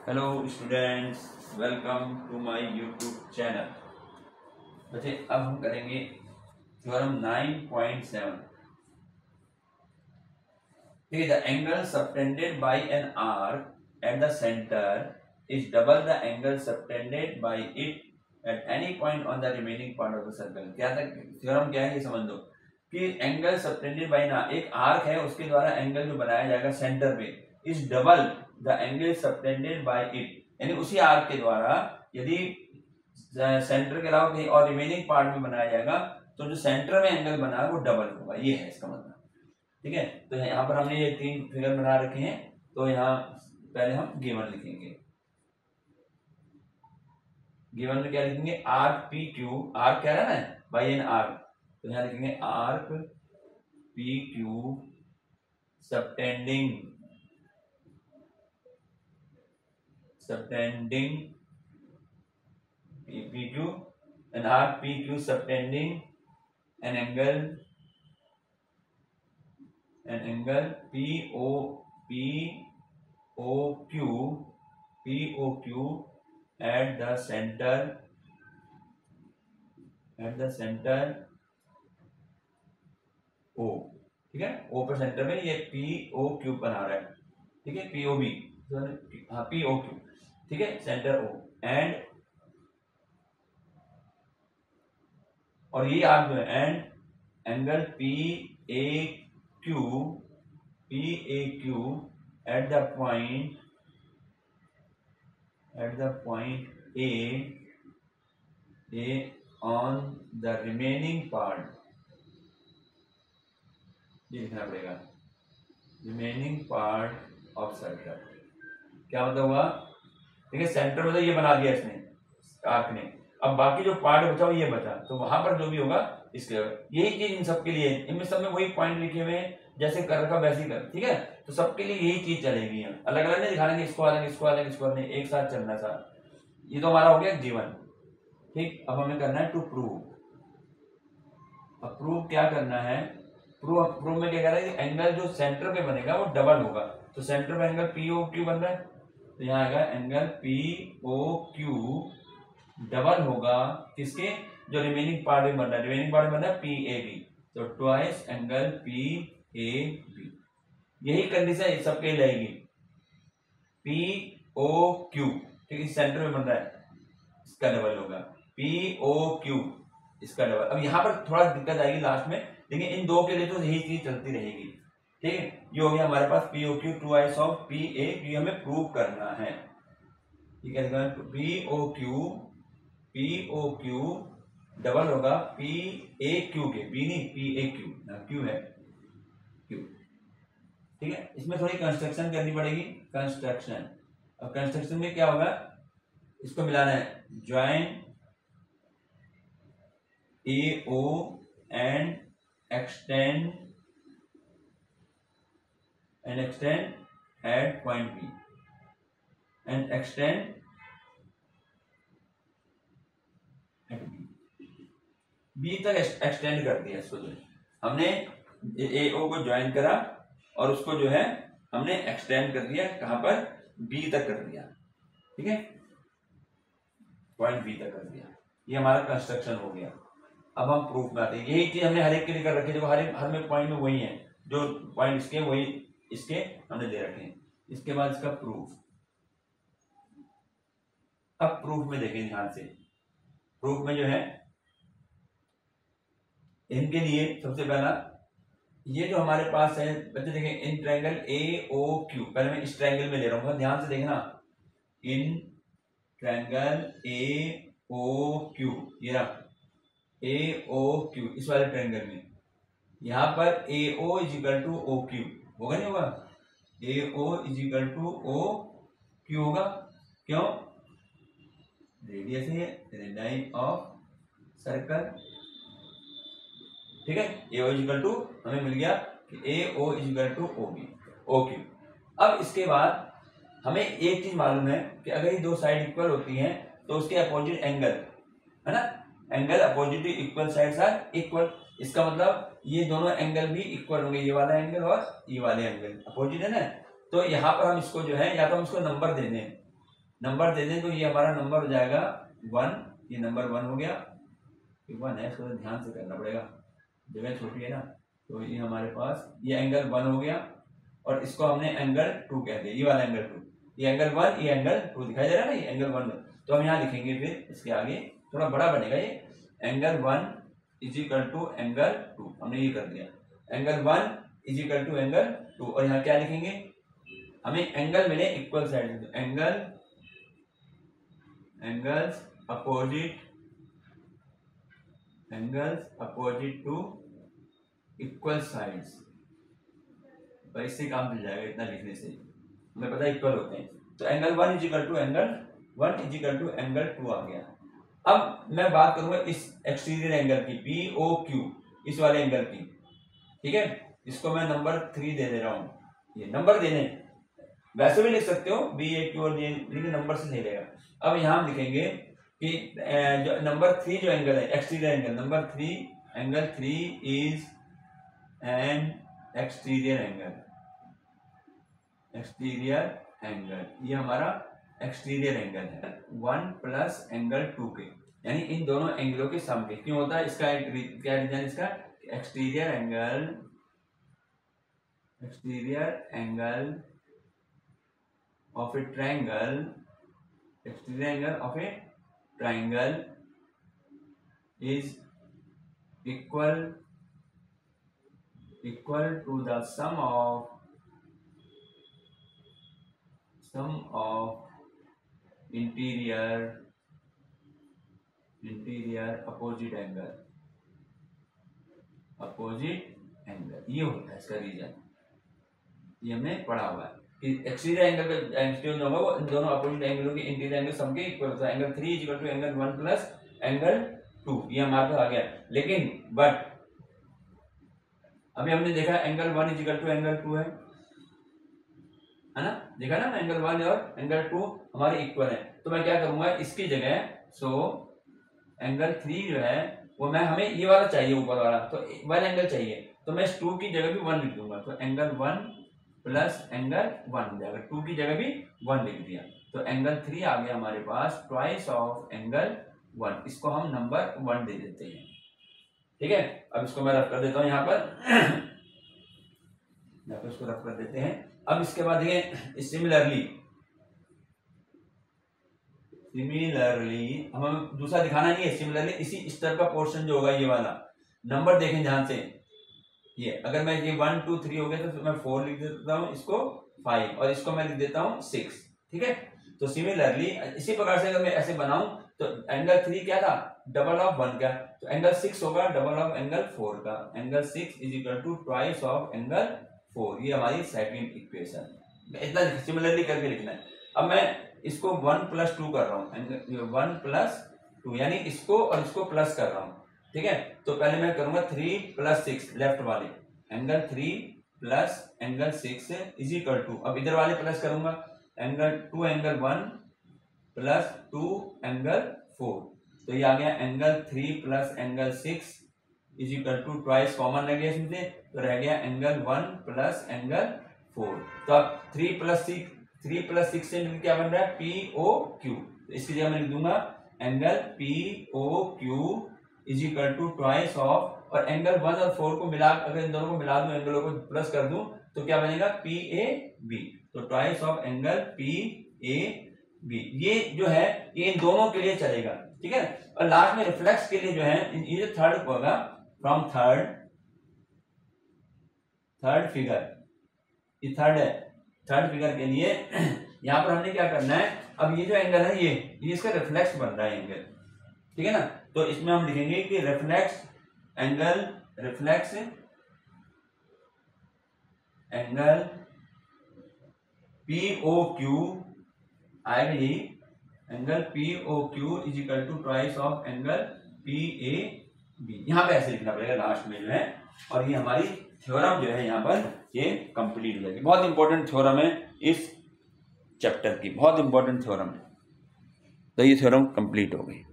Hello students, welcome to my YouTube channel. बच्चे अब हम करेंगे थ्योरम 9.7। ठीक है, the angle subtended by an arc at the centre is double the angle subtended by it at any point on the remaining part of the circle. क्या था theorem, क्या है ये समझ लो कि एंगल सबटेंडेड बाय ना एक आर्क है, उसके द्वारा एंगल जो बनाया जाएगा सेंटर पे is double the angle subtended by it, यानी उसी आर्क के द्वारा यदि सेंटर के अलावा कहीं और रिमेनिंग पार्ट में बनाया जाएगा तो जो सेंटर में एंगल बना है वो डबल होगा। ये है इसका मतलब। ठीक है, तो यहाँ पर हमने ये तीन फिगर बना रखे हैं। तो यहाँ पहले हम गिवन लिखेंगे। गिवन में क्या लिखेंगे? आर्क पी क्यू, आर्क कह रहा है ना बाई एन आर्क, तो यहाँ लिखेंगे arc P Q subtending PQ, an arc PQ subtending an angle POQ at the center O। ठीक है, O पर सेंटर में ये POQ बना रहा है। ठीक है, POB, हाँ POQ। ठीक है, सेंटर O एंड, और ये आर्क जो है and angle PAQ at the point A on the remaining part, ये लिखना पड़ेगा, रिमेनिंग पार्ट ऑफ सर्कल। क्या मतलब हुआ? ठीक है, सेंटर में तो ये बना दिया इसने, आर्क ने। अब बाकी जो पार्ट बचा वो ये बचा, तो वहां पर जो भी होगा इसके यही चीज इन सबके लिए, इनमें सब में वही पॉइंट लिखे हुए हैं, जैसे कर रखा वैसे ही कर। ठीक है, तो सबके लिए यही चीज चलेगी। अलग अलग नहीं दिखाएंगे, इसको अलग इसको अलग इसको अलग, एक साथ चलना था। ये तो हमारा हो गया जीवन। ठीक, अब हमें करना है टू प्रूव। अब प्रूव क्या करना है? प्रूव में क्या कह रहा है कि एंगल जो सेंटर पे बनेगा वो डबल होगा। तो सेंटर में एंगल POQ बन रहा है, तो यहाँ आएगा एंगल POQ डबल होगा किसके? जो रिमेनिंग पार्ट में बन रहा है, रिमेनिंग पार्ट में बन रहा है PAB, तो ट्वाइस एंगल PAB। यही कंडीशन सबके लिए रहेगी, POQ। ठीक है, सेंटर में बन रहा है, इसका डबल होगा POQ, इसका डबल। अब यहाँ पर थोड़ा दिक्कत आएगी लास्ट में, लेकिन इन दो के लिए तो यही चीज चलती रहेगी। ठीक है, ये हो गया हमारे पास POQ ट्वाइस ऑफ PAB, हमें प्रूव करना है। ठीक है, POQ डबल होगा PAQ के, B नहीं PAQ, Q है Q। ठीक है, इसमें थोड़ी कंस्ट्रक्शन करनी पड़ेगी, कंस्ट्रक्शन। अब कंस्ट्रक्शन में क्या होगा? इसको मिलाना है, join AO and extend at point B and extend at B तक एक्सटेंड कर दिया इसको। जो हमने AO को ज्वाइन करा और उसको जो है हमने एक्सटेंड कर दिया, कहां पर? B तक कर दिया। ठीक है, पॉइंट B तक कर दिया। ये हमारा कंस्ट्रक्शन हो गया। अब हम प्रूफ में आते हैं। यही चीज हमने हर एक के लिए कर रखी है, देखो हर में पॉइंट में वही है, जो पॉइंट इसके वही इसके हमने दे रखे हैं। इसके बाद इसका प्रूफ। अब प्रूफ में देखें ध्यान से। प्रूफ में जो है इनके लिए सबसे पहला ये जो हमारे पास है बच्चे, देखें इन ट्रायंगल AOQ, पहले मैं इस ट्रायंगल में ले रहा हूँ, ध्यान से देखना। इन ट्रायंगल AOQ, ये रहा AOQ, इस वाले ट्रायंगल में यहां पर AO is equal to OQ होगा, नहीं होगा? AO is equal to OQ होगा। क्यों? रेडियस है, रेडियस ऑफ सर्कल। ठीक है, AO इज इक्वल टू हमें मिल गया कि AO is equal to OQ। अब इसके बाद हमें एक चीज मालूम है कि अगर ये दो साइड इक्वल होती हैं तो उसके अपोजिट एंगल है ना, angle opposite equal sides are equal. इसका मतलब ये दोनों एंगल भी इक्वल होंगे, ये वाला एंगल और ये वाले एंगल अपोजिट है ना। तो यहाँ पर हम इसको जो है, या तो हम इसको नंबर दे दें, नंबर दे दें तो ये हमारा नंबर हो जाएगा 1, ये नंबर 1 हो गया, ये 1 है, इसको ध्यान से करना पड़ेगा, जगह छोटी है ना। तो ये हमारे पास ये एंगल 1 हो गया, और इसको हमने एंगल 2 कह दिया, ये वाला एंगल 2, ये एंगल 1, ये एंगल 2 दिखाई दे रहा है ना, ये एंगल 1। तो हम यहाँ लिखेंगे फिर इसके आगे थोड़ा बड़ा बनेगा ये, angle 1 is equal to angle 2, हमने ये कर दिया, angle 1 is equal to angle 2। और यहाँ क्या लिखेंगे, हमें एंगल मिले इक्वल साइड, तो angles opposite to equal sides. तो इससे काम मिल जाएगा, इतना लिखने से हमें पता है इक्वल होते हैं। तो angle 1 is equal to angle 2 आ गया। अब मैं बात करूंगा इस एक्सटीरियर एंगल की, POQ, इस वाले एंगल की, ठीक है। इसको मैं नंबर 3 दे रहा हूं, ये नंबर देने, वैसे भी लिख सकते हो BAQ और लेकिन नंबर से नहीं रहेगा। अब यहां हम लिखेंगे कि जो नंबर 3 जो एंगल है exterior angle, number 3 angle 3 is an exterior angle, ये हमारा एक्सटीरियर एंगल है 1 प्लस एंगल 2 के, यानी इन दोनों एंगलों के सम के। क्यों होता है इसका क्या रीजन, इसका exterior angle of a triangle is equal to the sum of interior opposite angle, ये होता है इसका रीजन। ये हमने पढ़ा हुआ है कि एक्सटीरियर एंगल का एंगल जो होगा वो इन दोनों अपोजिट एंगलों के इंटीरियर एंगल सम के इक्वल होता है। Angle 3 is equal to angle 1 plus angle 2, ये हमारे पास आ गया। लेकिन बट अभी हमने देखा angle 1 is equal to angle 2 है ना, देखा ना, एंगल 1 और एंगल 2 हमारे इक्वल है। तो मैं क्या करूंगा इसकी जगह, एंगल 3 जो है वो हमें ये वाला चाहिए ऊपर वाला, तो 1 एंगल चाहिए, तो मैं इस 2 की जगह भी 1 लिख दूंगा, तो एंगल 1 प्लस एंगल 1 हो जाएगा, 2 की जगह भी 1 लिख दिया, तो एंगल 3 आ गया हमारे पास ट्वाइस ऑफ एंगल 1, इसको हम नंबर 1 दे देते हैं, ठीक है। अब इसको मैं रफ कर देता हूं यहाँ पर इसको रफ कर देते हैं। अब इसके बाद देखिए सिमिलरली हमें दूसरा दिखाना नहीं है, सिमिलरली इसी स्टेप का पोर्शन जो होगा ये वाला, नंबर देखें ध्यान से, ये अगर मैं ये 1 2 3 हो गया तो मैं 4 लिख देता हूँ, इसको 5 और इसको मैं लिख देता हूँ 6, ठीक है। तो सिमिलरली इसी प्रकार से अगर मैं ऐसे बनाऊं तो एंगल 3 क्या था, डबल ऑफ 1 का, तो एंगल 6 होगा डबल ऑफ एंगल 4 का, angle 6 is equal to twice of angle 4, ये हमारी सेकंड इक्वेशन, इतना सिमिलरली करके लिखना है। अब मैं इसको 1 प्लस 2 कर रहा हूँ, 1 प्लस 2 यानी इसको और इसको प्लस कर रहा हूँ, ठीक है। तो पहले मैं करूंगा 3 प्लस 6 लेफ्ट वाले, angle 3 plus angle 6 is equal to, अब इधर वाले प्लस करूंगा, एंगल 2 एंगल 1 प्लस 2 एंगल 4, तो ये आ गया angle 3 plus angle 6 is equal to twice common लग गया इसमें से, तो रह गया एंगल 1 प्लस एंगल 4। तो अब 3 प्लस 6 से क्या बन रहा है, POQ, तो इसकी जगह मैं लिख दूंगा angle POQ is equal to twice of, और एंगल 1 और 4 को मिला, अगर इन दोनों को मिला दूं, एंगलों को प्लस कर दूं तो क्या बनेगा, PAB, तो ट्वाइस ऑफ एंगल PAB। ये जो है ये इन दोनों के लिए चलेगा, ठीक है। और लास्ट में रिफ्लेक्स के लिए जो है ये जो थर्ड होगा, फ्रॉम थर्ड फिगर, ये थर्ड है, थर्ड फिगर के लिए यहां पर हमने क्या करना है, अब ये जो एंगल है ये इसका रिफ्लेक्स बन रहा है एंगल, ठीक है ना। तो इसमें हम लिखेंगे कि रिफ्लेक्स एंगल POQ आएगा, यही angle POQ is equal to twice of angle PAB, यहां पे ऐसे लिखना पड़ेगा लास्ट में जो है। और ये हमारी थ्योरम जो है यहाँ पर ये कंप्लीट हो जाएगी। बहुत इंपॉर्टेंट थ्योरम है इस चैप्टर की, बहुत इंपॉर्टेंट थ्योरम है, तो ये थ्योरम कंप्लीट हो गई।